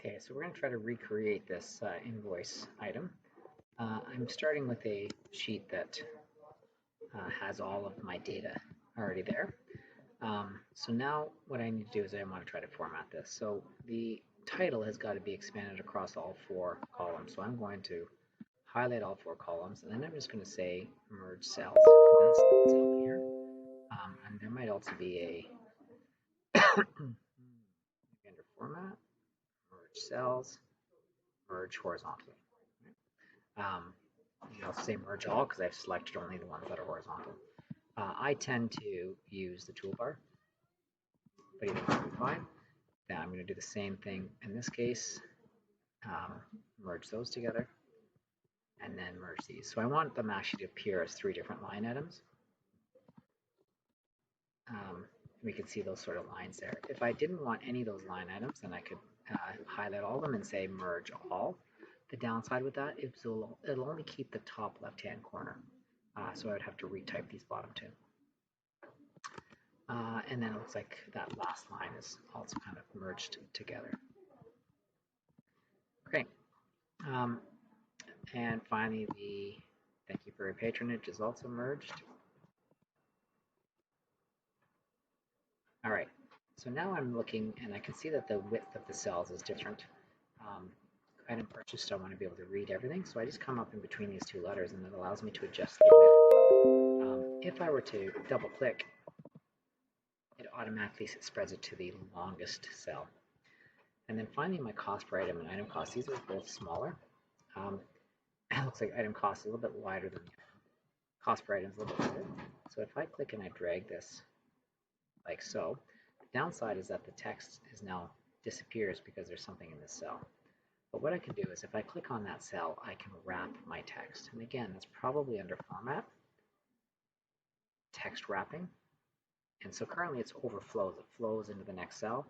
Okay, so we're going to try to recreate this invoice item. I'm starting with a sheet that has all of my data already there. So now what I need to do is I want to try to format this. So the title has got to be expanded across all four columns. So I'm going to highlight all four columns, and then I'm just going to say merge cells. That's the cell here. And there might also be a under format, merge cells, merge horizontally. You also say merge all because I've selected only the ones that are horizontal. I tend to use the toolbar, but either one will be fine. Now I'm going to do the same thing in this case, merge those together, and then merge these. So I want them actually to appear as three different line items. We can see those sort of lines there. If I didn't want any of those line items, then I could highlight all of them and say merge all. The downside with that is it'll only keep the top left-hand corner. So I would have to retype these bottom two. And then it looks like that last line is also kind of merged together. Great. And finally, the thank you for your patronage is also merged. All right. So now I'm looking, and I can see that the width of the cells is different. Item purchased, I want to be able to read everything, so I just come up in between these two letters, and it allows me to adjust the width. If I were to double click, it automatically spreads it to the longest cell. And then finally, my cost per item and item cost, these are both smaller. It looks like item cost is a little bit wider than cost per item is a little bit wider. So if I click and I drag this like so, the downside is that the text is now disappears because there's something in this cell. But what I can do is if I click on that cell, I can wrap my text. And again, that's probably under format, text wrapping. And so currently it's overflows. It flows into the next cell.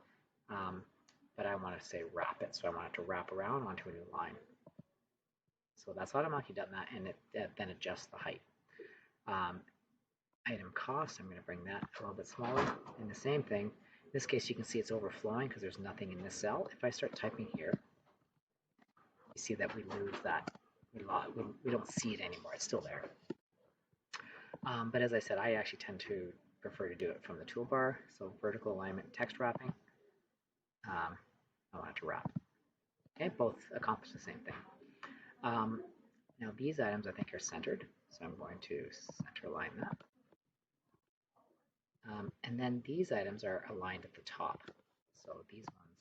But I want to say wrap it. So I want it to wrap around onto a new line. So that's automatically done that, and it then adjusts the height. Item cost, I'm going to bring that a little bit smaller. And the same thing, in this case you can see it's overflowing because there's nothing in this cell. If I start typing here, you see that we lose that. We don't see it anymore. It's still there. But as I said, I actually tend to prefer to do it from the toolbar. So vertical alignment, text wrapping. I want it to wrap. Okay, both accomplish the same thing. Now these items I think are centered, so I'm going to center align that. And then these items are aligned at the top. So these ones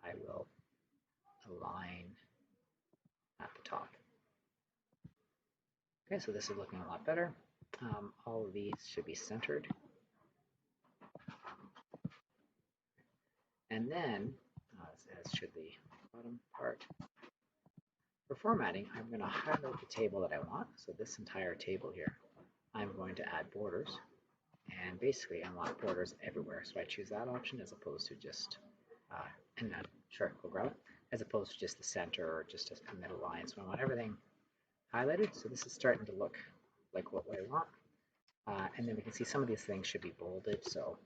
I will align at the top. Okay, so this is looking a lot better. All of these should be centered. And then, as should the bottom part, for formatting, I'm going to highlight the table that I want. So this entire table here, I'm going to add borders. And basically, I want borders everywhere. So I choose that option as opposed to just, and then, sure, we'll grab it, as opposed to just the center or just a middle line. So I want everything highlighted. So this is starting to look like what I want. And then we can see some of these things should be bolded. So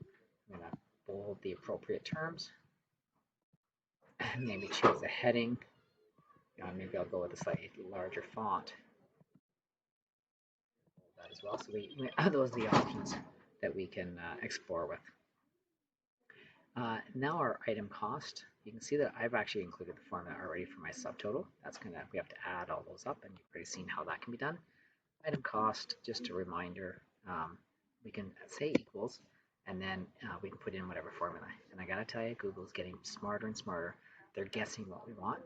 I'm going to bold the appropriate terms. Maybe choose a heading. Maybe I'll go with a slightly larger font. That as well. So those are the options that we can explore with. Now our item cost. You can see that I've actually included the format already for my subtotal. We have to add all those up, and you've already seen how that can be done. Item cost, just a reminder, we can say equals, and then we can put in whatever formula. And I gotta tell you, Google's getting smarter and smarter. They're guessing what we want.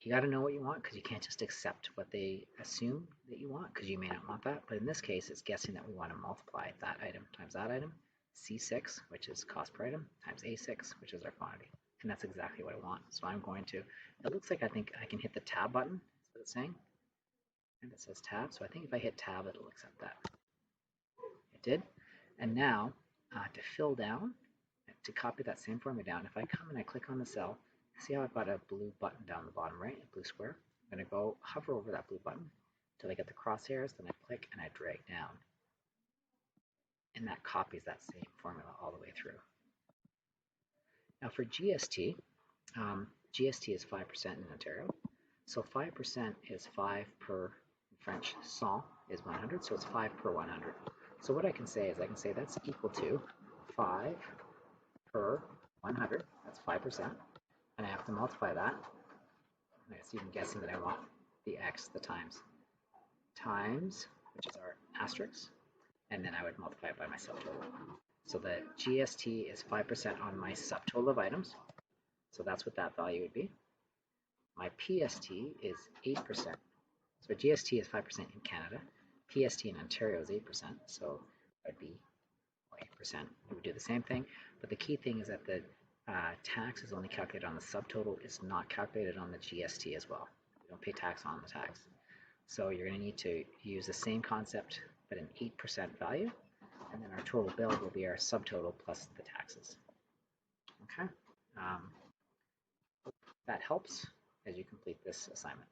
You got to know what you want because you can't just accept what they assume that you want because you may not want that. But in this case, it's guessing that we want to multiply that item times that item, C6, which is cost per item, times A6, which is our quantity. And that's exactly what I want. So I'm going to, it looks like I think I can hit the tab button. That's what it's saying. And it says tab. So I think if I hit tab, it'll accept that. It did. And now to fill down, to copy that same formula down, if I come and I click on the cell, see how I've got a blue button down the bottom right, a blue square? I'm going to go hover over that blue button until I get the crosshairs, then I click and I drag down. And that copies that same formula all the way through. Now for GST, GST is 5% in Ontario. So 5% is 5 per, in French, 100 is 100, so it's 5 per 100. So what I can say is I can say that's equal to 5 per 100, that's 5%, and I have to multiply that. It's even guessing that I want the x, the times, which is our asterisk, and then I would multiply it by my subtotal. So the GST is 5% on my subtotal of items, so that's what that value would be. My PST is 8%. So GST is 5% in Canada. PST in Ontario is 8%, so that would be 8%. We would do the same thing, but the key thing is that the tax is only calculated on the subtotal. It's not calculated on the GST as well. You don't pay tax on the tax. So you're going to need to use the same concept, but an 8% value, and then our total bill will be our subtotal plus the taxes. Okay, that helps as you complete this assignment.